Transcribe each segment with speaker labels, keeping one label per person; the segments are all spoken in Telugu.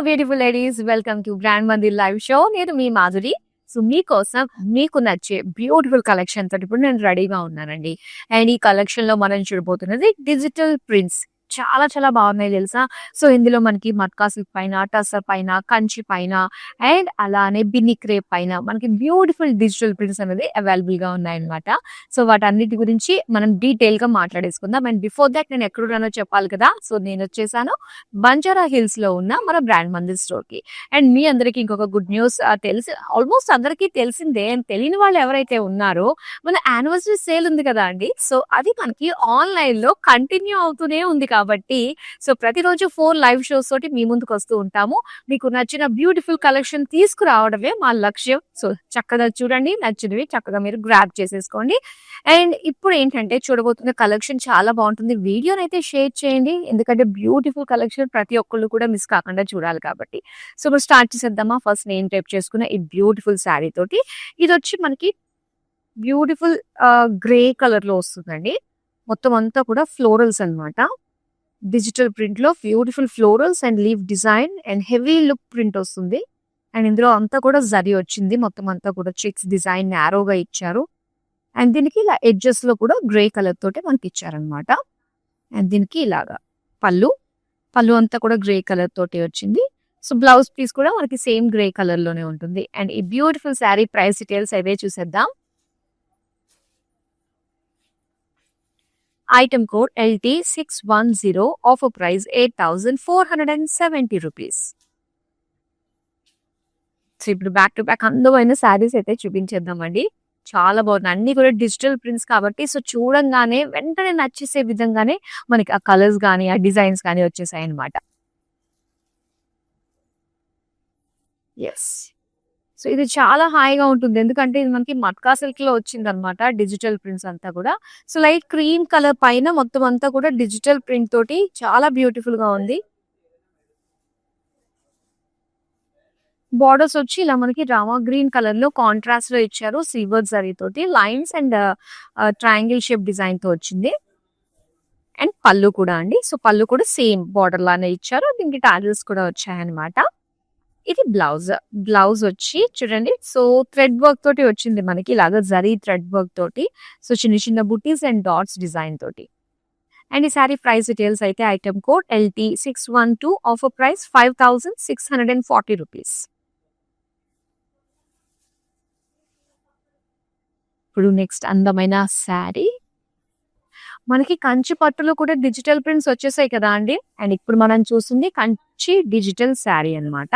Speaker 1: Beautiful ladies, welcome to grand Mandir live show. నేను మీ మాధురి. సో మీకోసం మీకు నచ్చే బ్యూటిఫుల్ కలెక్షన్ తోటి ఇప్పుడు నేను రెడీగా ఉన్నానండి. అండ్ ఈ కలెక్షన్ లో మనం చూడబోతున్నది డిజిటల్ ప్రింట్స్. చాలా చాలా బాగున్నాయి తెలుసా. సో ఇందులో మనకి మట్కా సిల్క్ పైన, టసర్ పైన, కంచి పైన అండ్ అలానే బిన్ని క్రేప్ పైన మనకి బ్యూటిఫుల్ డిజిటల్ ప్రింట్స్ అనేది అవైలబుల్ గా ఉన్నాయన్నమాట. సో వాటన్నిటి గురించి మనం డీటెయిల్ గా మాట్లాడేసుకుందాం. అండ్ బిఫోర్ దాట్ నేను ఎక్కడున్నానో చెప్పాలి కదా. సో నేను వచ్చేసాను బంజారా హిల్స్ లో ఉన్న మన బ్రాండ్ మందిర్ స్టోర్ కి. అండ్ మీ అందరికి ఇంకొక గుడ్ న్యూస్ తెలిసి ఆల్మోస్ట్ అందరికీ తెలిసిందే. అండ్ తెలియని వాళ్ళు ఎవరైతే ఉన్నారో మన యానివర్సరీ సేల్ ఉంది కదా అండి. సో అది మనకి ఆన్లైన్ లో కంటిన్యూ అవుతూనే ఉంది కాబట్టి సో ప్రతిరోజు 4 లైవ్ షోస్ తోటి మీ ముందుకు వస్తూ ఉంటాము. మీకు నచ్చిన బ్యూటిఫుల్ కలెక్షన్ తీసుకురావడమే మా లక్ష్యం. సో చక్కగా చూడండి, నచ్చినవి చక్కగా మీరు గ్రాబ్ చేసేసుకోండి. అండ్ ఇప్పుడు ఏంటంటే చూడబోతున్న కలెక్షన్ చాలా బాగుంటుంది. వీడియోనైతే షేర్ చేయండి, ఎందుకంటే బ్యూటిఫుల్ కలెక్షన్ ప్రతి ఒక్కళ్ళు కూడా మిస్ కాకుండా చూడాలి కాబట్టి. సో ఇప్పుడు స్టార్ట్ చేసేద్దామా. ఫస్ట్ నేను టైప్ చేసుకున్న ఈ బ్యూటిఫుల్ శారీ తోటి. ఇది వచ్చి మనకి బ్యూటిఫుల్ గ్రే కలర్ లో వస్తుందండి. మొత్తం అంతా కూడా ఫ్లోరల్స్ అన్నమాట. డిజిటల్ ప్రింట్ లో beautiful florals and leave design and heavy look print వస్తుంది. అండ్ ఇందులో అంతా కూడా జరీ వచ్చింది. మొత్తం అంతా కూడా చెక్స్ డిజైన్ నారోగా ఇచ్చారు. అండ్ దీనికి ఇలా ఎడ్జెస్ లో కూడా గ్రే కలర్ తోటి మనకి ఇచ్చారనమాట. అండ్ దీనికి ఇలాగా పళ్ళు పళ్ళు అంతా కూడా గ్రే కలర్ తోటి వచ్చింది. సో బ్లౌజ్ పీస్ కూడా మనకి సేమ్ గ్రే కలర్ లోనే ఉంటుంది. అండ్ ఈ బ్యూటిఫుల్ శారీ ప్రైస్ డీటెయిల్స్ అవే చూసేద్దాం. Item code LT610, offer price 8,470 rupees. So ఇప్పుడు బ్యాక్ టు బ్యాక్ అందమైన శారీస్ అయితే చూపించేద్దామండి. చాలా బాగున్నాయి. అన్ని కూడా డిజిటల్ ప్రింట్స్ కాబట్టి సో చూడంగానే వెంటనే నచ్చేసే విధంగానే మనకి ఆ కలర్స్ కానీ ఆ డిజైన్స్ కానీ వచ్చేసాయి అనమాట. ఎస్, సో ఇది చాలా హాయిగా ఉంటుంది. ఎందుకంటే ఇది మనకి మట్కా సిల్క్ లో వచ్చింది అనమాట. డిజిటల్ ప్రింట్స్ అంతా కూడా సో లైట్ క్రీమ్ కలర్ పైన మొత్తం అంతా కూడా డిజిటల్ ప్రింట్ తోటి చాలా బ్యూటిఫుల్ గా ఉంది. బార్డర్స్ వచ్చి ఇలా మనకి రామా గ్రీన్ కలర్ లో కాంట్రాస్ట్ లో ఇచ్చారు. సిల్వర్ జరీ తోటి lines and triangle shape design తో వచ్చింది. అండ్ పళ్ళు కూడా అండి. సో పళ్ళు కూడా సేమ్ బార్డర్ లానే ఇచ్చారు. దీనికి టాజిల్స్ కూడా వచ్చాయన్నమాట. ఇది బ్లౌజ్. బ్లౌజ్ వచ్చి చూడండి, సో థ్రెడ్ వర్క్ తోటి వచ్చింది మనకి ఇలాగా జరీ థ్రెడ్ వర్క్ తోటి. సో చిన్న చిన్న బుటీస్ అండ్ డాట్స్ డిజైన్ తోటి. అండ్ ఈ సారీ ప్రైస్ డీటెయిల్స్ అయితే item code LT612, offer price 5,640 rupees. ఇప్పుడు నెక్స్ట్ అందమైన శారీ. మనకి కంచి పట్టులో కూడా డిజిటల్ ప్రింట్స్ వచ్చేసాయి కదా అండి. అండ్ ఇప్పుడు మనం చూస్తుంది కంచి డిజిటల్ శారీ అన్నమాట.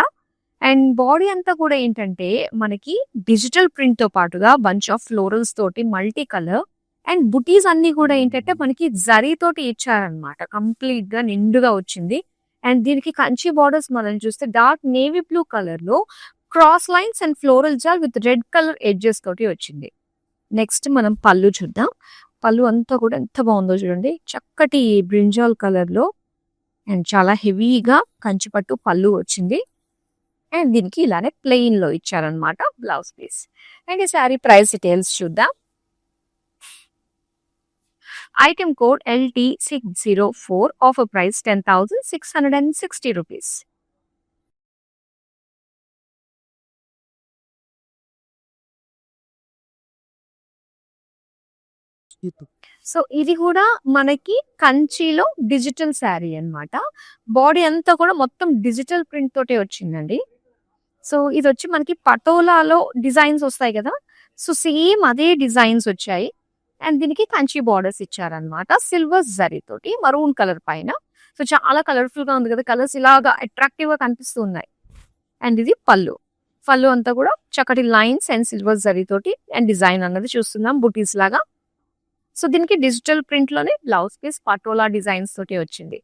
Speaker 1: అండ్ బాడీ అంతా కూడా ఏంటంటే మనకి డిజిటల్ ప్రింట్ తో పాటుగా బంచ్ ఆఫ్ ఫ్లోరల్స్ తోటి మల్టీ కలర్ అండ్ బుటీస్ అన్ని కూడా ఏంటంటే మనకి జరీ తోటి ఇచ్చారనమాట. కంప్లీట్ గా నిండుగా వచ్చింది. అండ్ దీనికి కంచి బార్డర్స్ మనం చూస్తే డార్క్ నేవీ బ్లూ కలర్ లో cross lines and floral jaal with red colour edges తోటి వచ్చింది. నెక్స్ట్ మనం పళ్ళు చూద్దాం. పళ్ళు అంతా కూడా ఎంత బాగుందో చూడండి. చక్కటి బ్రింజాల్ కలర్ లో అండ్ చాలా హెవీగా కంచిపట్టు పళ్ళు వచ్చింది. అండ్ దీనికి ఇలానే ప్లెయిన్ లో ఇచ్చారనమాట బ్లౌజ్ పీస్. అండ్ ఈ శారీ ప్రైస్ డీటెయిల్స్ చూద్దాం. Item code LT604, offer price 10,660 rupees. So ఇది కూడా మనకి కంచిలో డిజిటల్ శారీ అన్నమాట. బాడీ అంతా కూడా మొత్తం డిజిటల్ ప్రింట్ తోటే వచ్చిందండి. సో ఇది వచ్చి మనకి పటోలాలో డిజైన్స్ వస్తాయి కదా. సో సేమ్ అదే డిజైన్స్ వచ్చాయి. అండ్ దీనికి కంచి బార్డర్స్ ఇచ్చారనమాట. సిల్వర్ జరీ తోటి మరూన్ కలర్ పైన. సో చాలా కలర్ఫుల్ గా ఉంది కదా. కలర్స్ ఇలాగా అట్రాక్టివ్ గా కనిపిస్తున్నాయి. అండ్ ఇది పళ్ళు. పళ్ళు అంతా కూడా చక్కటి లైన్స్ అండ్ సిల్వర్ జరీ తోటి అండ్ డిజైన్ అన్నది చూస్తున్నాం బుటీస్ లాగా. సో దీనికి డిజిటల్ ప్రింట్ లోనే బ్లౌజ్ పీస్ పటోలా డిజైన్స్ తోటి వచ్చింది.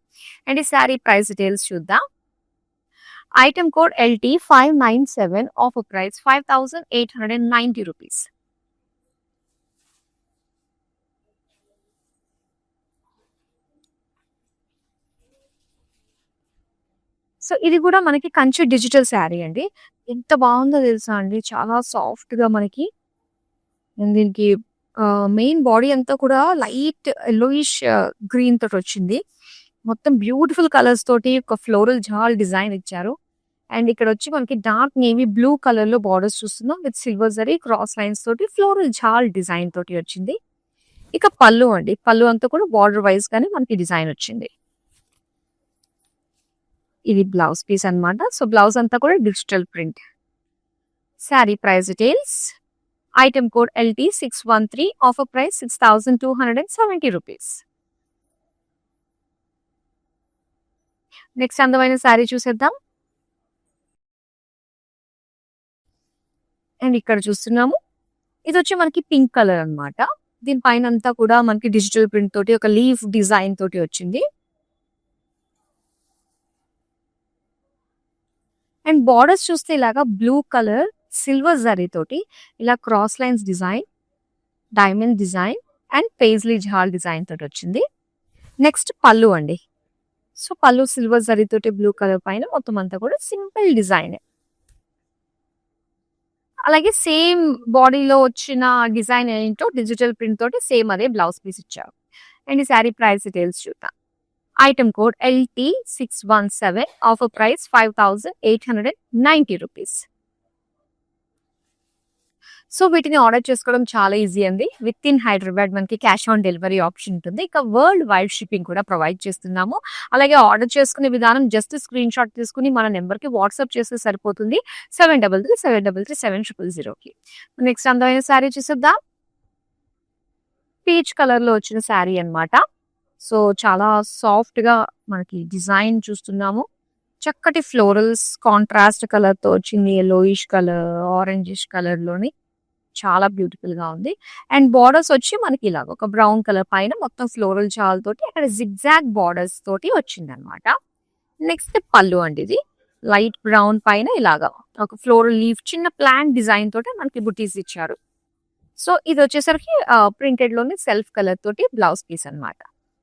Speaker 1: అండ్ ఈ శారీ ప్రైస్ డీటెయిల్స్ చూద్దాం. Item code LT597, offer price 5,890 rupees. So ఇది కూడా మనకి కంచి డిజిటల్ శారీ అండి. ఎంత బాగుందో తెలుసా అండి. చాలా సాఫ్ట్ గా మనకి దీనికి మెయిన్ బాడీ అంతా కూడా లైట్ ఎల్లోయిష్ గ్రీన్ తోటి వచ్చింది. మొత్తం బ్యూటిఫుల్ కలర్స్ తోటి ఒక ఫ్లోరల్ జాల్ డిజైన్ ఇచ్చారు. అండ్ ఇక్కడ వచ్చి మనకి డార్క్ నేవీ బ్లూ కలర్ లో బార్డర్స్ చూస్తున్నాం with silver zari cross lines తోటి ఫ్లోరల్ జాల్ డిజైన్ తోటి వచ్చింది. ఇక పళ్ళు అండి, పళ్ళు అంతా కూడా బార్డర్ వైజ్ గానే మనకి డిజైన్ వచ్చింది. ఇది బ్లౌజ్ పీస్ అన్నమాట. సో బ్లౌజ్ అంతా కూడా digital print. Sari price details. Item code LT613, offer price 6270 rupees. Next అందమైన శారీ చూసేద్దాం. అండ్ ఇక్కడ చూస్తున్నాము, ఇది వచ్చి మనకి పింక్ కలర్ అన్నమాట. దీనిపైన అంతా కూడా మనకి డిజిటల్ ప్రింట్ తోటి ఒక లీఫ్ డిజైన్ తోటి వచ్చింది. అండ్ బార్డర్స్ చూస్తే ఇలాగా బ్లూ కలర్ సిల్వర్ జరీ తోటి ఇలా cross lines design, diamond design and paisley jaal design తోటి వచ్చింది. నెక్స్ట్ పళ్ళు అండి. సో పళ్ళు సిల్వర్ జరీ తోటి బ్లూ కలర్ పైన మొత్తం అంతా కూడా సింపుల్ డిజైన్. అలాగే సేమ్ బాడీలో వచ్చిన డిజైన్ ఏంటో డిజిటల్ ప్రింట్ తోటి సేమ్ అదే బ్లౌజ్ పీస్ ఇచ్చారు. అండ్ ఈ శారీ ప్రైస్ డీటెయిల్స్ చూద్దాం. Item code LT617, offer price 5890 rupees. So వీటిని ఆర్డర్ చేసుకోవడం చాలా ఈజీ అండి. విత్ ఇన్ హైదరాబాద్ మనకి క్యాష్ ఆన్ డెలివరీ ఆప్షన్ ఉంటుంది. ఇక వరల్డ్ వైడ్ షిప్పింగ్ కూడా ప్రొవైడ్ చేస్తున్నాము. అలాగే ఆర్డర్ చేసుకునే విధానం జస్ట్ స్క్రీన్ షాట్ తీసుకుని మన నెంబర్కి వాట్సాప్ చేస్తే సరిపోతుంది. 7337337000కి. నెక్స్ట్ అందమైన శారీ చూసేద్దాం. పీచ్ కలర్ లో వచ్చిన శారీ అన్నమాట. సో చాలా సాఫ్ట్ గా మనకి డిజైన్ చూస్తున్నాము. చక్కటి ఫ్లోరల్స్ కాంట్రాస్ట్ కలర్ తో వచ్చింది. ఎల్లోయిష్ కలర్, ఆరెంజిష్ కలర్ లోని చాలా బ్యూటిఫుల్ గా ఉంది. అండ్ బార్డర్స్ వచ్చి మనకి ఇలాగ ఒక బ్రౌన్ కలర్ పైన మొత్తం ఫ్లోరల్ జాల్ తోటి అక్కడ జిగ్జాగ్ బార్డర్స్ తోటి వచ్చింది అనమాట. నెక్స్ట్ పళ్ళు అండి. ఇది లైట్ బ్రౌన్ పైన ఇలాగా ఒక ఫ్లోరల్ లీఫ్ చిన్న ప్లాంట్ డిజైన్ తోటి మనకి బుటీస్ ఇచ్చారు. సో ఇది వచ్చేసరికి ప్రింటెడ్ లోని సెల్ఫ్ కలర్ తోటి బ్లౌజ్ పీస్ అన్నమాట.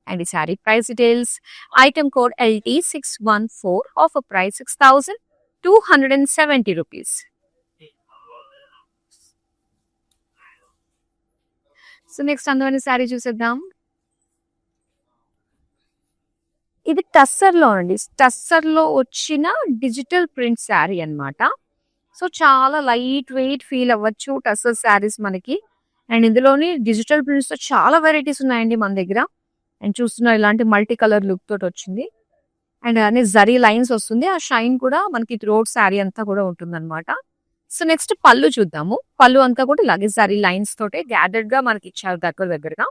Speaker 1: అండ్ ఈ sari price details. Item code LT614, offer price 6270 rupees. So next అందమైన శారీ చూసేద్దాం. ఇది టస్సర్ లో అండి. టస్సర్ లో వచ్చిన డిజిటల్ ప్రింట్ శారీ అన్నమాట. సో చాలా లైట్ వెయిట్ ఫీల్ అవ్వచ్చు టస్సర్ శారీస్ మనకి. అండ్ ఇందులోని డిజిటల్ ప్రింట్స్ తో చాలా వెరైటీస్ ఉన్నాయండి మన దగ్గర. అండ్ చూస్తున్న ఇలాంటి మల్టీ కలర్ లుక్ తోటి వచ్చింది. అండ్ అనే జరీ లైన్స్ వస్తుంది. ఆ షైన్ కూడా మనకి థ్రోట్ శారీ అంతా కూడా ఉంటుంది అనమాట. సో నెక్స్ట్ పళ్ళు చూద్దాము. పళ్ళు అంతా కూడా ఇలాగే జరీ లైన్స్ తోటే గ్యాదర్డ్ గా మనకి ఇచ్చారు దగ్గరగా.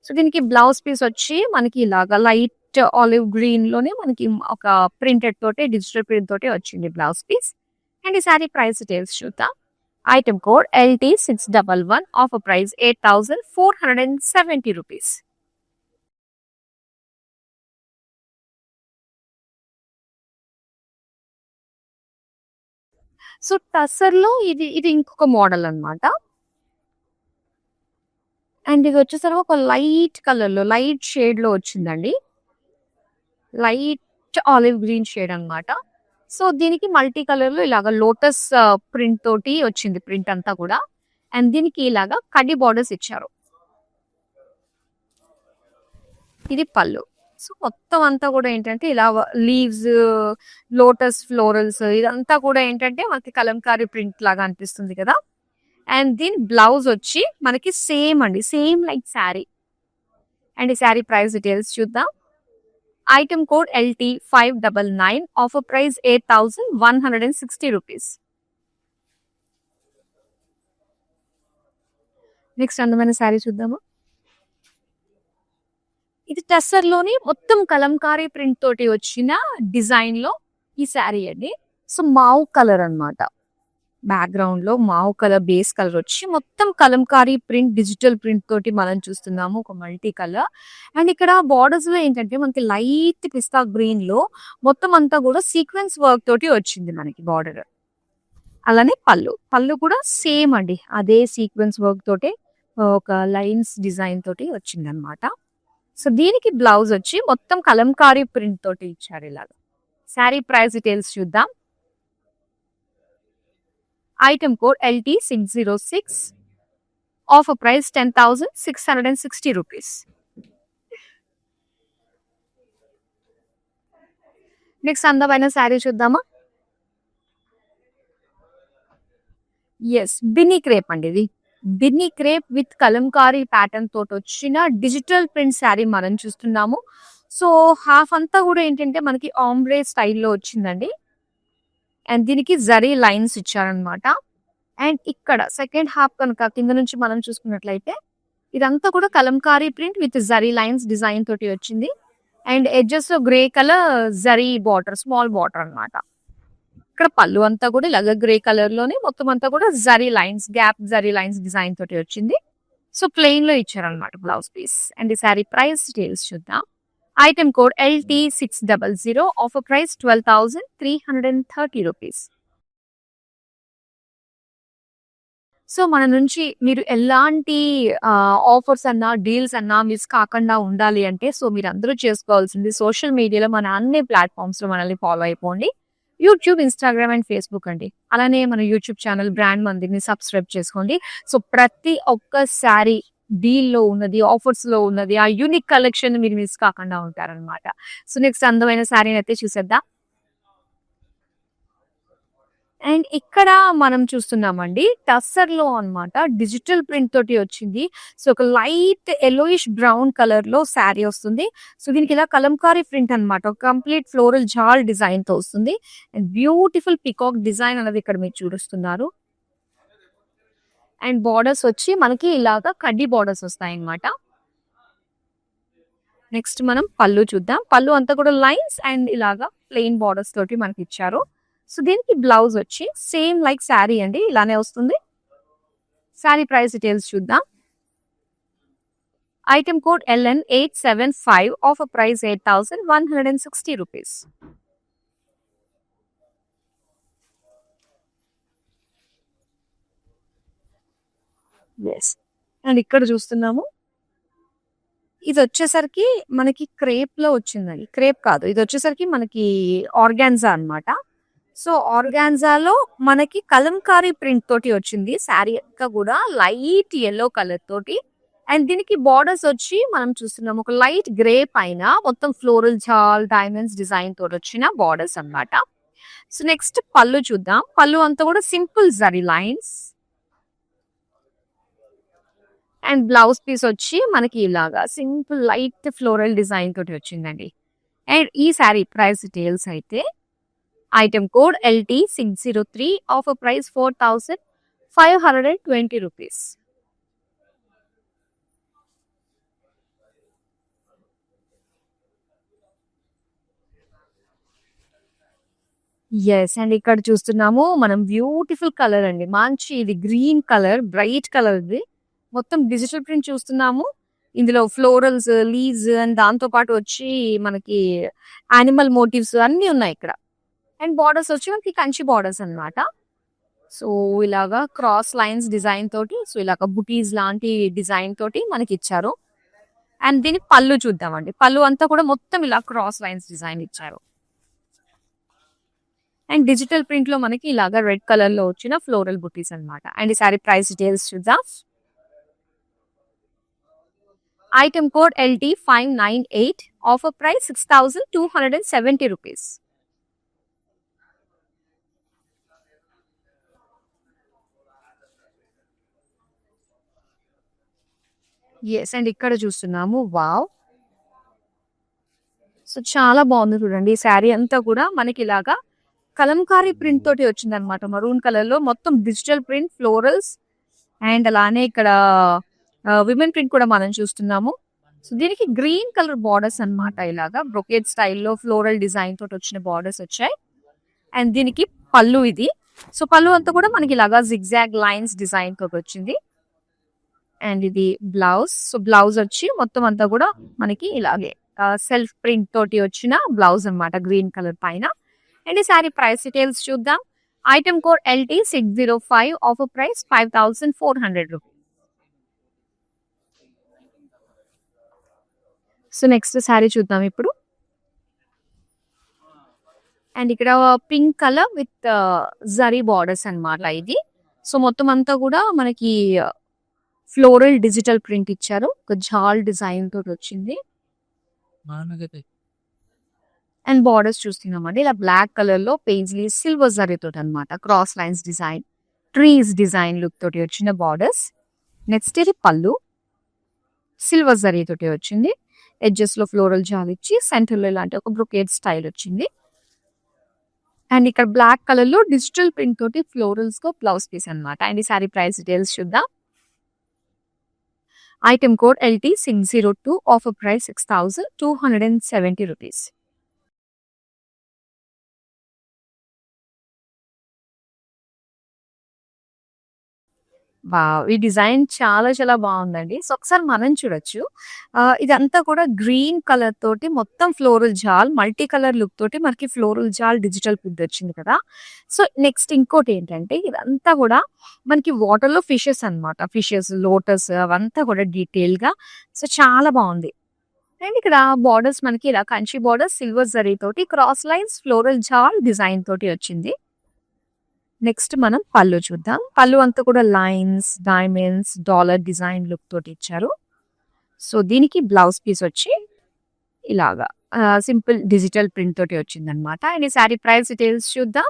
Speaker 1: సో దీనికి బ్లౌజ్ పీస్ వచ్చి మనకి ఇలాగా లైట్ ఆలివ్ గ్రీన్ లోనే మనకి ఒక ప్రింటెడ్ తోటే డిజిటల్ ప్రింట్ తోటే వచ్చింది బ్లౌజ్ పీస్. అండ్ ఈ సారీ ప్రైస్ డీటెయిల్స్ చూద్దాం. Item code LT611, offer price 8470 rupees. So tussar లో ఇది ఇంకొక మోడల్ అన్నమాట. అండ్ ఇది వచ్చేసరికి ఒక లైట్ కలర్ లో లైట్ షేడ్ లో వచ్చిందండి. లైట్ ఆలివ్ గ్రీన్ షేడ్ అన్నమాట. సో దీనికి మల్టీ కలర్ లో ఇలాగా లోటస్ ప్రింట్ తోటి వచ్చింది ప్రింట్ అంతా కూడా. అండ్ దీనికి ఇలాగా కడ్డీ బార్డర్స్ ఇచ్చారు. ఇది పళ్ళు. సో మొత్తం అంతా కూడా ఏంటంటే ఇలా లీవ్స్, లోటస్ ఫ్లోరల్స్ ఇదంతా కూడా ఏంటంటే మనకి కలంకారీ ప్రింట్ లాగా అనిపిస్తుంది కదా. అండ్ దీని బ్లౌజ్ వచ్చి మనకి సేమ్ అండి, సేమ్ లైక్ శారీ. అండ్ ఈ శారీ ప్రైస్ డీటెయిల్స్ చూద్దాం. Item code LT599, offer price 8160 rupees. Next అందమైన శారీ చూద్దాము. ఇది టస్సర్ లోని మొత్తం కలంకారీ ప్రింట్ తోటి వచ్చిన డిజైన్ లో ఈ శారీ అండి. సో మావ్ కలర్ అన్నమాట. బ్యాక్గ్రౌండ్ లో మావ్ కలర్ బేస్ కలర్ వచ్చి మొత్తం కలంకారీ ప్రింట్ డిజిటల్ ప్రింట్ తోటి మనం చూస్తున్నాము ఒక మల్టీ కలర్. అండ్ ఇక్కడ బార్డర్స్ లో ఏంటంటే మనకి లైట్ పిస్తా గ్రీన్ లో మొత్తం అంతా కూడా సీక్వెన్స్ వర్క్ తోటి వచ్చింది మనకి బార్డర్. అలానే పళ్ళు కూడా సేమ్ అండి, అదే సీక్వెన్స్ వర్క్ తోటి ఒక లైన్స్ డిజైన్ తోటి వచ్చింది అనమాట. సో దీనికి బ్లౌజ్ వచ్చి మొత్తం కలంకారీ ప్రింట్ తోటి ఇచ్చారు ఇలాగా. శారీ ప్రైస్ డీటెయిల్స్ చూద్దాం. Item code LT606, offer price 10,660 rupees. Next అందమైన శారీ చూద్దామా. బిన్నీ క్రేప్ అండి ఇది. Binny crepe with Kalamkari pattern తోటొచ్చిన డిజిటల్ ప్రింట్ శారీ మనం చూస్తున్నాము. సో, హాఫ్ అంతా గూడా ఏంటంటే మనకి ఆంబ్రే స్టైల్‌లో వచ్చిందండి. అండ్ దీనికి జరీ లైన్స్ ఇచ్చారనమాట. అండ్ ఇక్కడ సెకండ్ హాఫ్ కనుక కింద నుంచి మనం చూసుకున్నట్లయితే ఇదంతా కూడా Kalamkari print with zari lines design తోటి వచ్చింది. అండ్ ఎడ్జెస్‌లో grey colour zari border, small border అన్నమాట. ఇక్కడ పళ్ళు అంతా కూడా ఇలాగ గ్రే కలర్ లోనే మొత్తం అంతా కూడా zari lines, gap zari lines design తోటి వచ్చింది. సో ప్లెయిన్ లో ఇచ్చారనమాట బ్లౌజ్ పీస్. అండ్ ఈ సారీ ప్రైస్ డీటెయిల్స్ చూద్దాం. Item code LT600, offer price 12,330 rupees. So మన నుంచి మీరు ఎలాంటి ఆఫర్స్ అన్నా, డీల్స్ అన్నా మిస్ కాకుండా ఉండాలి అంటే సో మీరందరూ చేసుకోవాల్సింది సోషల్ మీడియాలో మన అన్ని ప్లాట్‌ఫామ్స్‌లో మనల్ని ఫాలో అయిపోండి. యూట్యూబ్, ఇన్‌స్టాగ్రామ్ అండ్ ఫేస్‌బుక్ అండి. అలానే మన యూట్యూబ్ ఛానల్ బ్రాండ్ మందిర్‌ని సబ్స్క్రైబ్ చేసుకోండి. సో ప్రతి ఒక్క శారీ డీల్‌లో ఉన్నది, ఆఫర్స్‌లో ఉన్నది, ఆ యూనిక్ కలెక్షన్ మీరు మిస్ కాకుండా ఉంటారనమాట. సో నెక్స్ట్ అందమైన శారీనైతే చూసేద్దాం. అండ్ ఇక్కడ మనం చూస్తున్నామండి టస్సర్‌లో అన్నమాట. డిజిటల్ ప్రింట్ తోటి వచ్చింది. సో ఒక లైట్ యెల్లోయిష్ బ్రౌన్ కలర్‌లో శారీ వస్తుంది. సో దీనికి ఇలా కలంకారీ ప్రింట్ అన్నమాట. ఒక కంప్లీట్ ఫ్లోరల్ జాల్ డిజైన్‌తో వస్తుంది. అండ్ బ్యూటిఫుల్ పీకాక్ డిజైన్ అనేది ఇక్కడ మీరు చూస్తున్నారు. అండ్ బోర్డర్స్ వచ్చి మనకి ఇలాగా కడ్డీ బోర్డర్స్ వస్తాయన్నమాట. నెక్స్ట్ మనం పళ్ళు చూద్దాం. పళ్ళు అంతా కూడా లైన్స్ అండ్ ఇలాగా ప్లెయిన్ బోర్డర్స్ తోటి మనకి ఇచ్చారు. సో దీనికి బ్లౌజ్ వచ్చి సేమ్ లైక్ శారీ అండి, ఇలానే వస్తుంది. శారీ ప్రైస్ డీటెయిల్స్ చూద్దాం. Item code LN875, offer price 8,160 rupees. And ఇక్కడ చూస్తున్నాము ఇది వచ్చేసరికి మనకి క్రేప్ లో వచ్చిందండి. క్రేప్ కాదు, ఇది వచ్చేసరికి మనకి ఆర్గాన్జా అన్నమాట. సో ఆర్గాన్జాలో మనకి కలంకారీ ప్రింట్ తోటి వచ్చింది. శారీ అంతా కూడా లైట్ యెల్లో కలర్ తోటి. అండ్ దీనికి బార్డర్స్ వచ్చి మనం చూస్తున్నాం ఒక లైట్ గ్రే పైన మొత్తం ఫ్లోరల్ జాల్ డైమండ్స్ డిజైన్ తోటి వచ్చిన బార్డర్స్ అన్నమాట. సో నెక్స్ట్ పళ్ళు చూద్దాం. పళ్ళు అంతా కూడా simple zari lines. And blouse piece వచ్చి మనకి ఇలాగా సింపుల్ లైట్ ఫ్లోరల్ డిజైన్ తోటి వచ్చిందండి. అండ్ ఈ శారీ ప్రైస్ డీటెయిల్స్ అయితే item code LT603, offer price 4,520 rupees. And ఇక్కడ చూస్తున్నాము మనం బ్యూటిఫుల్ కలర్ అండి. మంచి ఇది గ్రీన్ కలర్, బ్రైట్ కలర్. ఇది మొత్తం డిజిటల్ ప్రింట్ చూస్తున్నాము. ఇందులో ఫ్లోరల్స్, లీవ్స్ అండ్ దాంతో పాటు వచ్చి మనకి యానిమల్ మోటివ్స్ అన్ని ఉన్నాయి ఇక్కడ. అండ్ బార్డర్స్ వచ్చి మనకి కంచి బార్డర్స్ అన్నమాట. సో ఇలాగా క్రాస్ లైన్స్ డిజైన్ తోటి, సో ఇలాగ బుటీస్ లాంటి డిజైన్ తోటి మనకి ఇచ్చారు. అండ్ దీని పళ్ళు చూద్దామండి. పళ్ళు అంతా కూడా మొత్తం ఇలా క్రాస్ లైన్స్ డిజైన్ ఇచ్చారు. అండ్ డిజిటల్ ప్రింట్ లో మనకి ఇలాగా రెడ్ కలర్ లో వచ్చిన ఫ్లోరల్ బుటీస్ అన్నమాట. అండ్ ఈ సారీ ప్రైస్ డీటెయిల్స్ చూద్దాం. Item code LT598, offer price 6,270 rupees. And ఇక్కడ చూస్తున్నాము. వావ్, సో చాలా బాగుంది చూడండి. ఈ శారీ అంతా కూడా మనకి ఇలాగా కలంకారీ ప్రింట్ తోటి వచ్చింది అనమాట. మరూన్ కలర్ లో మొత్తం డిజిటల్ ప్రింట్, ఫ్లోరల్స్ అండ్ అలానే ఇక్కడ విమెన్ ప్రింట్ కూడా మనం చూస్తున్నాము. సో దీనికి గ్రీన్ కలర్ బార్డర్స్ అన్నమాట. ఇలాగా బ్రొకేట్ స్టైల్లో ఫ్లోరల్ డిజైన్ తోటి వచ్చిన బార్డర్స్ వచ్చాయి. అండ్ దీనికి పళ్ళు ఇది. సో పళ్ళు అంతా కూడా మనకి ఇలాగా జిగ్జాగ్ లైన్స్ డిజైన్ తోటి వచ్చింది. అండ్ ఇది బ్లౌజ్. సో బ్లౌజ్ వచ్చి మొత్తం అంతా కూడా మనకి ఇలాగే సెల్ఫ్ ప్రింట్ తోటి వచ్చిన బ్లౌజ్ అన్నమాట, గ్రీన్ కలర్ పైన. అండ్ ఈ సారీ ప్రైస్ డీటెయిల్స్ చూద్దాం. Item code LT605, offer price 5,400 rupees. So next sari చూద్దాం ఇప్పుడు. అండ్ ఇక్కడ pink colour with zari borders అన్నమాట ఇది. సో మొత్తం అంతా కూడా మనకి ఫ్లోరల్ డిజిటల్ ప్రింట్ ఇచ్చారు. ఒక జాల్ డిజైన్ తోటి వచ్చింది. అండ్ బార్డర్స్ చూస్తున్నామండి ఇలా బ్లాక్ కలర్ లో పేజ్లీ సిల్వర్ జరీ తోటి అనమాట, cross lines design. Trees design look తోటి వచ్చిన బార్డర్స్. నెక్స్ట్ ఇది పళ్ళు సిల్వర్ జరీ తోటి వచ్చింది. ఎడ్జెస్ లో ఫ్లోరల్ జాల్ ఇచ్చి సెంటర్ లో ఇలాంటి ఒక బ్రొకేడ్ స్టైల్ వచ్చింది. అండ్ ఇక్కడ బ్లాక్ కలర్ లో డిజిటల్ ప్రింట్ తోటి ఫ్లోరల్స్ తో బ్లౌజ్ పీస్ అన్నమాట. అండ్ ఈ సారీ ప్రైస్ డీటెయిల్స్ చూద్దాం. Item code LT602, offer price 6,270 rupees. Wow! ఈ డిజైన్ చాలా చాలా బావుందండి. సో, ఒకసారి మనం చూడొచ్చు. ఇదంతా కూడా గ్రీన్ కలర్ తోటి మొత్తం ఫ్లోరల్ జాల్, మల్టీ కలర్ లుక్ తోటి మనకి ఫ్లోరల్ జాల్ డిజిటల్ ప్రింట్ వచ్చింది కదా! సో, నెక్స్ట్ ఇంకోటేంటంటే ఇదంతా కూడా మనకి వాటర్‌లో ఫిషెస్ అన్నమాట. ఫిషెస్, లోటస్ అవంతా కూడా డీటెయిల్‌గా సో, చాలా బావుంది. అండ్ ఇక్కడ బోర్డర్స్ మనకి ఇలా కంచి బోర్డర్ సిల్వర్ జరీ తోటి క్రాస్ లైన్స్ ఫ్లోరల్ జాల్ డిజైన్ తోటి వచ్చింది. నెక్స్ట్ మనం పళ్ళు చూద్దాం. పళ్ళు అంతా కూడా lines, diamonds, dollar design look తోటి ఇచ్చారు. సో దీనికి బ్లౌజ్ పీస్ వచ్చి ఇలాగా సింపుల్ డిజిటల్ ప్రింట్ తోటి వచ్చిందనమాట. అండ్ ఈ సారీ ప్రైస్ డీటెయిల్స్ చూద్దాం.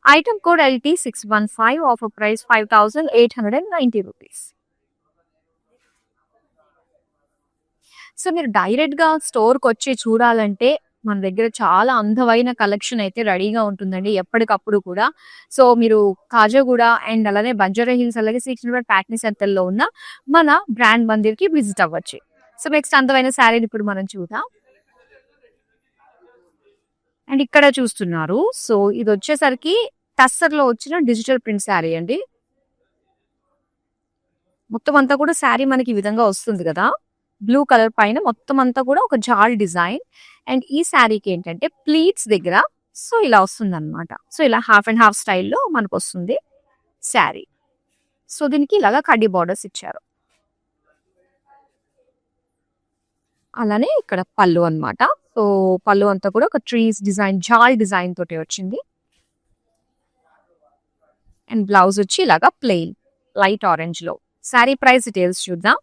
Speaker 1: Item code LT615, offer price 5,890 rupees. So మీరు డైరెక్ట్ గా స్టోర్ కి వచ్చి చూడాలంటే మన దగ్గర చాలా అందమైన కలెక్షన్ అయితే రెడీగా ఉంటుందండి ఎప్పటికప్పుడు కూడా. సో మీరు కాజాగూడ అండ్ అలానే బంజారా హిల్స్ అలాగే 600 ప్యాట్నీ సెంటర్ లో ఉన్న మన బ్రాండ్ మందిర్ కి విజిట్ అవ్వచ్చు. సో నెక్స్ట్ అందమైన శారీని ఇప్పుడు మనం చూద్దాం. అండ్ ఇక్కడ చూస్తున్నారు. సో ఇది వచ్చేసరికి టస్సర్ లో వచ్చిన డిజిటల్ ప్రింట్ శారీ అండి. మొత్తం అంతా కూడా శారీ మనకి ఈ విధంగా వస్తుంది కదా, బ్లూ కలర్ పైన మొత్తం అంతా కూడా ఒక జాల్ డిజైన్. అండ్ ఈ శారీకి ఏంటంటే ప్లీట్స్ దగ్గర సో ఇలా వస్తుంది అనమాట. సో ఇలా హాఫ్ అండ్ హాఫ్ స్టైల్లో మనకు వస్తుంది శారీ. సో దీనికి ఇలాగా కడ్డీ బార్డర్స్ ఇచ్చారు. అలానే ఇక్కడ పళ్ళు అన్నమాట. సో పళ్ళు అంతా కూడా ఒక ట్రీస్ డిజైన్, జాల్ డిజైన్ తోటి వచ్చింది. అండ్ బ్లౌజ్ వచ్చి ఇలాగా ప్లెయిన్ లైట్ ఆరెంజ్ లో. శారీ ప్రైస్ డీటెయిల్స్ చూద్దాం.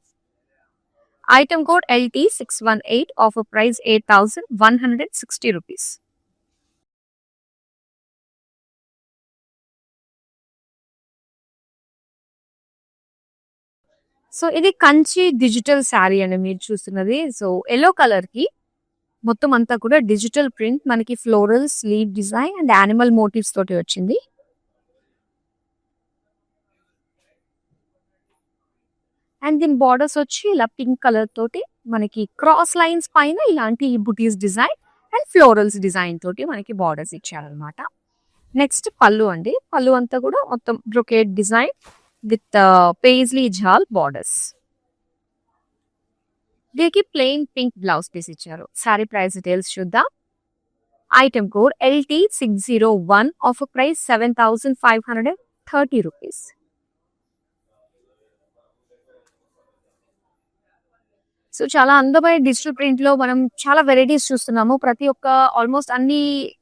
Speaker 1: Item code LT618, offer price 8,160 rupees. So ఇది కంచి డిజిటల్ శారీ అని మీరు చూస్తున్నది. సో ఎల్లో కలర్ కి మొత్తం అంతా కూడా డిజిటల్ ప్రింట్, మనకి floral sleeve design and animal motifs తోటి వచ్చింది. అండ్ దీని బార్డర్స్ వచ్చి ఇలా పింక్ కలర్ తోటి మనకి క్రాస్ లైన్స్ పైన ఇలాంటి బుటీస్ డిజైన్ అండ్ ఫ్లోరల్స్ డిజైన్ తోటి మనకి బార్డర్స్ ఇచ్చారనమాట. నెక్స్ట్ పళ్ళు అండి. పళ్ళు అంతా కూడా మొత్తం brocade design with paisley jaal borders. దీనికి ప్లెయిన్ పింక్ బ్లౌజ్ పీస్ ఇచ్చారు. సారీ ప్రైస్ డీటెయిల్స్ చూద్దాం. Item code LT601, offer price 7,530 rupees. So చాలా అందమైన డిజిటల్ ప్రింట్ లో మనం చాలా వెరైటీస్ చూస్తున్నాము. ప్రతి ఒక్క ఆల్మోస్ట్ అన్ని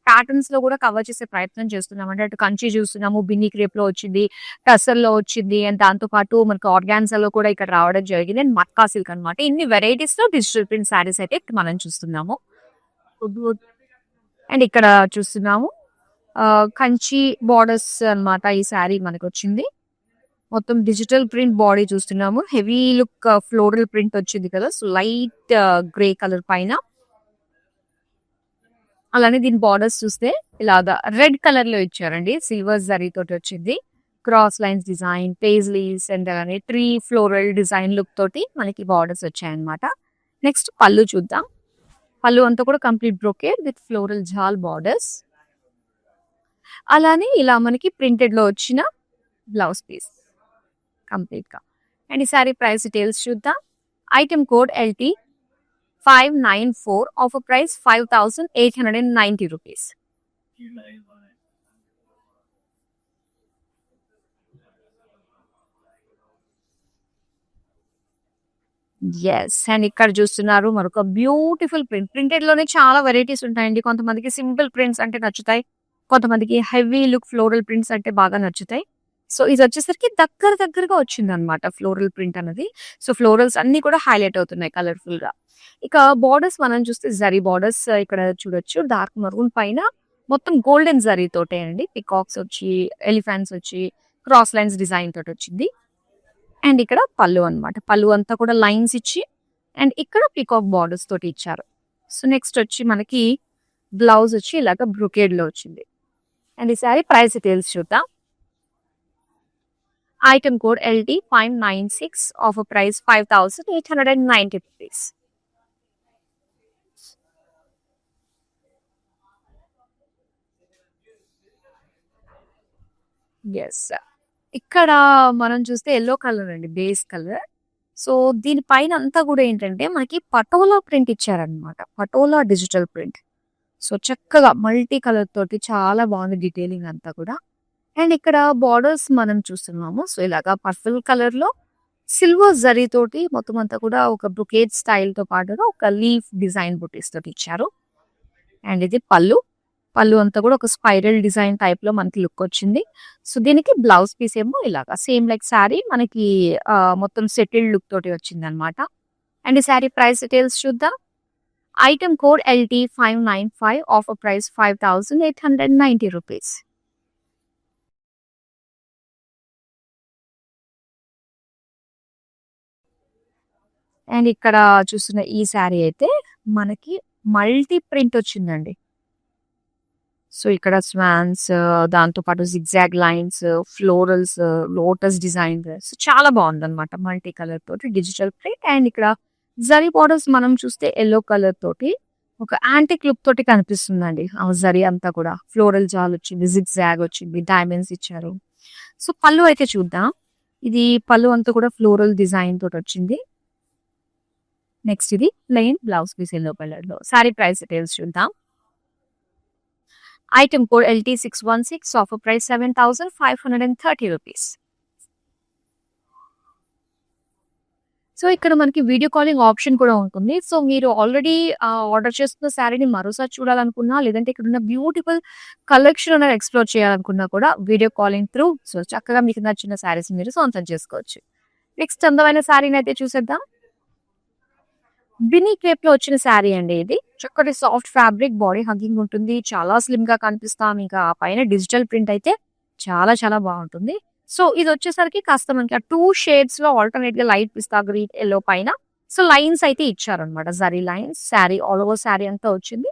Speaker 1: ప్యాటర్న్స్ లో కూడా కవర్ చేసే ప్రయత్నం చేస్తున్నాం. అంటే అటు కంచి చూస్తున్నాము, బిన్నీ క్రేప్ లో వచ్చింది, టసర్ లో వచ్చింది, అండ్ దాంతో పాటు మనకి ఆర్గాన్జాలో కూడా ఇక్కడ రావడం జరిగింది, అండ్ మట్కా సిల్క్ అనమాట. ఇన్ని వెరైటీస్ లో డిజిటల్ ప్రింట్ శారీస్ అయితే మనం చూస్తున్నాము. అండ్ ఇక్కడ చూస్తున్నాము కంచి బార్డర్స్ అన్నమాట. ఈ శారీ మనకు వచ్చింది మొత్తం డిజిటల్ ప్రింట్ బాడీ చూస్తున్నాము. హెవీ లుక్ ఫ్లోరల్ ప్రింట్ వచ్చింది కదా, సో లైట్ గ్రే కలర్ పైన. అలానే దీని బార్డర్స్ చూస్తే ఇలాగా రెడ్ కలర్ లో ఇచ్చారండి, సిల్వర్ జరీ తోటి వచ్చింది. Cross lines design, paisleys and అలానే ట్రీ ఫ్లోరల్ డిజైన్ లుక్ తోటి మనకి బార్డర్స్ వచ్చాయన్నమాట. నెక్స్ట్ పళ్ళు చూద్దాం. పళ్ళు అంతా కూడా కంప్లీట్ బ్రోకేడ్ విత్ ఫ్లోరల్ జాల్ బార్డర్స్. అలానే ఇలా మనకి ప్రింటెడ్ లో వచ్చిన బ్లౌజ్ పీస్ కంప్లీట్ గా. అండ్ ఈ సారీ ప్రైస్ డీటెయిల్స్ చూద్దాం. Item code LT594, offer price 5,890 rupees. Yes, and ఇక్కడ చూస్తున్నారు మరొక బ్యూటిఫుల్ ప్రింట్. ప్రింటెడ్ లోనే చాలా వెరైటీస్ ఉంటాయండి. కొంతమందికి సింపుల్ ప్రింట్స్ అంటే నచ్చుతాయి, కొంతమందికి హెవీ లుక్ ఫ్లోరల్ ప్రింట్స్ అంటే బాగా నచ్చుతాయి. సో ఇది వచ్చేసరికి దగ్గరగా వచ్చింది అనమాట ఫ్లోరల్ ప్రింట్ అనేది. సో ఫ్లోరల్స్ అన్ని కూడా హైలైట్ అవుతున్నాయి కలర్ఫుల్ గా. ఇక బార్డర్స్ మనం చూస్తే జరీ బార్డర్స్ ఇక్కడ చూడొచ్చు. డార్క్ మరూన్ పైన మొత్తం గోల్డెన్ జరీ తోటే అండి. పికాక్స్ వచ్చి, ఎలిఫెంట్స్ వచ్చి, క్రాస్ లైన్స్ డిజైన్ తోటి వచ్చింది. అండ్ ఇక్కడ పళ్ళు అన్నమాట. పళ్ళు అంతా కూడా లైన్స్ ఇచ్చి అండ్ ఇక్కడ పీకాక్ బార్డర్స్ తోటి ఇచ్చారు. సో నెక్స్ట్ వచ్చి మనకి బ్లౌజ్ వచ్చి ఇలాగ బ్రొకేడ్ లో వచ్చింది. అండ్ ఈ సారీ ప్రైస్ డీటెయిల్స్ చూద్దాం. Item code LT596, offer price 5,890 rupees. Yes, ఇక్కడ మనం చూస్తే ఎల్లో కలర్ అండి, బేస్ కలర్. సో దీనిపైన అంతా కూడా ఏంటంటే మనకి పటోలా ప్రింట్ ఇచ్చారనమాట, పటోలా డిజిటల్ ప్రింట్. సో చక్కగా మల్టీ కలర్ తోటి చాలా బాగుంది డీటెయిలింగ్ అంతా కూడా. అండ్ ఇక్కడ బార్డర్స్ మనం చూస్తున్నాము. సో ఇలాగా పర్పుల్ కలర్ లో సిల్వర్ జరీ తోటి మొత్తం అంతా కూడా ఒక బ్రొకేడ్ స్టైల్ తో పాటుగా ఒక లీఫ్ డిజైన్ బుటీస్ తోటి ఇచ్చారు. అండ్ ఇది పళ్ళు. పళ్ళు అంతా కూడా ఒక స్పైరల్ డిజైన్ టైప్ లో మనకి లుక్ వచ్చింది. సో దీనికి బ్లౌజ్ పీస్ ఏమో ఇలాగా సేమ్ లైక్ శారీ మనకి మొత్తం సెటిల్డ్ లుక్ తోటి వచ్చింది అనమాట. అండ్ ఈ శారీ ప్రైస్ డీటెయిల్స్ చూద్దాం. Item code LT595, offer price 5,890 rupees. And ఇక్కడ చూస్తున్న ఈ శారీ అయితే మనకి మల్టీ ప్రింట్ వచ్చిందండి. సో ఇక్కడ స్వాన్స్, దాంతో పాటు zigzag lines, florals, lotus design, so చాలా బాగుంది అనమాట. మల్టీ కలర్ తోటి డిజిటల్ ప్రింట్. అండ్ ఇక్కడ జరీ బార్డర్స్ మనం చూస్తే ఎల్లో కలర్ తోటి ఒక యాంటిక్ లుక్ తోటి కనిపిస్తుందండి. ఆ జరీ అంతా కూడా ఫ్లోరల్ జాల్ వచ్చింది, జిగ్జాగ్ వచ్చింది, డైమండ్స్ ఇచ్చారు. సో పళ్ళు అయితే చూద్దాం. ఇది పళ్ళు అంతా కూడా ఫ్లోరల్ డిజైన్ తోటి వచ్చింది. నెక్స్ట్ ఇది plain blouse piece yellow colour లో. సారీ ప్రైస్ డీటెయిల్స్ చూద్దాం. Item code LT616, offer price 7,530 rupees. So ఇక్కడ మనకి వీడియో కాలింగ్ ఆప్షన్ కూడా ఉంటుంది. సో మీరు ఆల్రెడీ ఆర్డర్ చేస్తున్న శారీని మరోసారి చూడాలనుకున్నా, లేదంటే ఇక్కడ ఉన్న బ్యూటిఫుల్ కలెక్షన్ ఎక్స్ప్లోర్ చేయాలనుకున్నా కూడా వీడియో కాలింగ్ త్రూ సో చక్కగా మీకు నచ్చిన శారీస్ మీరు సొంతం చేసుకోవచ్చు. నెక్స్ట్ అందమైన శారీని అయితే చూసేద్దాం. బినీ క్రేప్ లో వచ్చిన శారీ అండి ఇది. చక్కటి సాఫ్ట్ ఫ్యాబ్రిక్, బాడీ హగ్గింగ్ ఉంటుంది, చాలా స్లిమ్ గా కనిపిస్తాం. ఇంకా పైన డిజిటల్ ప్రింట్ అయితే చాలా చాలా బాగుంటుంది. సో ఇది వచ్చేసరికి కాస్త మనకి 2 షేడ్స్ లో ఆల్టర్నేట్ గా లైట్ పిస్తా గ్రీన్, ఎల్లో పైన సో లైన్స్ అయితే ఇచ్చారనమాట, zari lines. Sari all over sari అంతా వచ్చింది.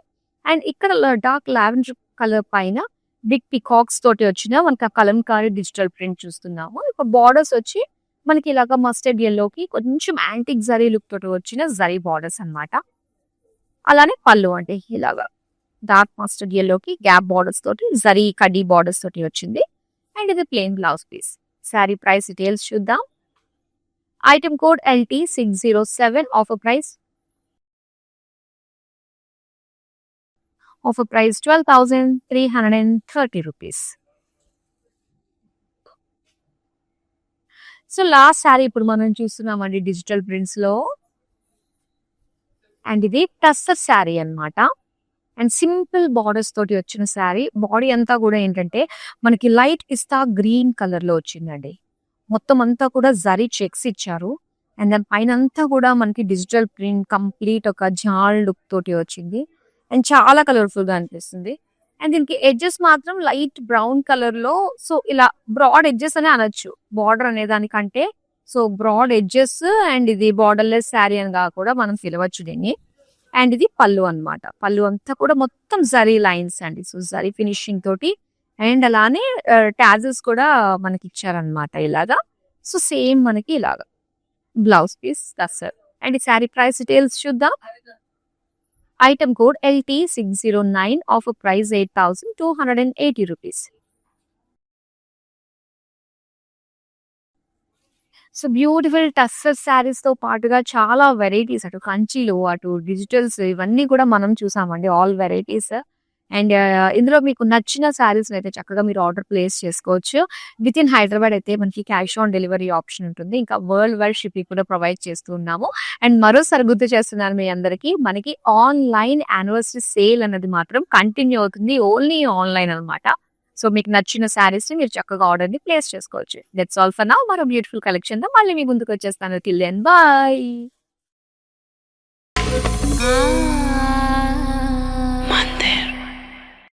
Speaker 1: అండ్ ఇక్కడ డార్క్ లావెండర్ కలర్ పైన బిగ్ పికాక్స్ తోటి వచ్చిన మనకి కలంకారీ డిజిటల్ ప్రింట్ చూస్తున్నాము. ఇక బార్డర్స్ వచ్చి మనకి ఇలాగా మస్టర్డ్ ఎల్లోకి కొంచెం యాంటిక్ జరీ లుక్ తోటి వచ్చిన జరీ బార్డర్స్ అన్నమాట. అలానే పళ్ళు అంటే ఇలాగా డార్క్ మస్టర్డ్ ఎల్లోకి గ్యాప్ బార్డర్స్ తోటి జరీ కడ్డీ బార్డర్స్ తోటి వచ్చింది. అండ్ ఇది plain blouse piece. Sari price details చూద్దాం. Item code LT607, offer price 12,330 rupees. So last sari ఇప్పుడు మనం చూస్తున్నామండి డిజిటల్ ప్రింట్స్ లో. అండ్ ఇది టస్సర్ శారీ అన్నమాట. అండ్ సింపుల్ బార్డర్స్ తోటి వచ్చిన శారీ. బాడీ అంతా కూడా ఏంటంటే మనకి లైట్ పిస్తా గ్రీన్ కలర్ లో వచ్చిందండి. మొత్తం అంతా కూడా జరీ చెక్స్ ఇచ్చారు. అండ్ దాని పైన అంతా కూడా మనకి డిజిటల్ ప్రింట్ కంప్లీట్ ఒక జాల్ లుక్ తోటి వచ్చింది. అండ్ చాలా కలర్ఫుల్ గా అనిపిస్తుంది. అండ్ దీనికి ఎడ్జెస్ మాత్రం లైట్ బ్రౌన్ కలర్ లో, సో ఇలా బ్రాడ్ ఎడ్జెస్ అనే అనొచ్చు, బార్డర్ అనే దానికంటే. సో బ్రాడ్ ఎడ్జెస్ అండ్ ఇది బార్డర్లెస్ శారీ అని కూడా మనం పిలవచ్చు దీన్ని. అండ్ ఇది పళ్ళు అన్నమాట. పళ్ళు అంతా కూడా మొత్తం జరీ లైన్స్ అండి. సో జరీ ఫినిషింగ్ తోటి అండ్ అలానే టాజెస్ కూడా మనకి ఇచ్చారనమాట ఇలాగా. సో సేమ్ మనకి ఇలాగా బ్లౌజ్ పీస్ టస్సర్. అండ్ ఈ శారీ ప్రైస్ డీటెయిల్స్ చూద్దాం. Item code LT609, offer price 8,280 rupees. So beautiful tussar saris తో పాటుగా చాలా వెరైటీస్, అటు కంచిలు, అటు డిజిటల్స్, ఇవన్నీ కూడా మనం చూసామండి, ఆల్ వెరైటీస్. అండ్ ఇందులో మీకు నచ్చిన శారీస్ అయితే చక్కగా మీరు ఆర్డర్ ప్లేస్ చేసుకోవచ్చు. విత్ ఇన్ హైదరాబాద్ అయితే మనకి క్యాష్ ఆన్ డెలివరీ ఆప్షన్ ఉంటుంది. ఇంకా వరల్డ్ వైడ్ షిప్పింగ్ కూడా ప్రొవైడ్ చేస్తున్నాము. అండ్ మరోసారి గుర్తు చేస్తున్నాను మీ అందరికి, మనకి ఆన్లైన్ యానివర్సరీ సేల్ అన్నది మాత్రం కంటిన్యూ అవుతుంది, ఓన్లీ ఆన్లైన్ అనమాట. సో మీకు నచ్చిన శారీస్ ని మీరు చక్కగా ఆర్డర్ ని ప్లేస్ చేసుకోవచ్చు. That's all for now. మరో బ్యూటిఫుల్ కలెక్షన్ తో మళ్ళీ మీ ముందుకు వచ్చేస్తాను. Till then bye.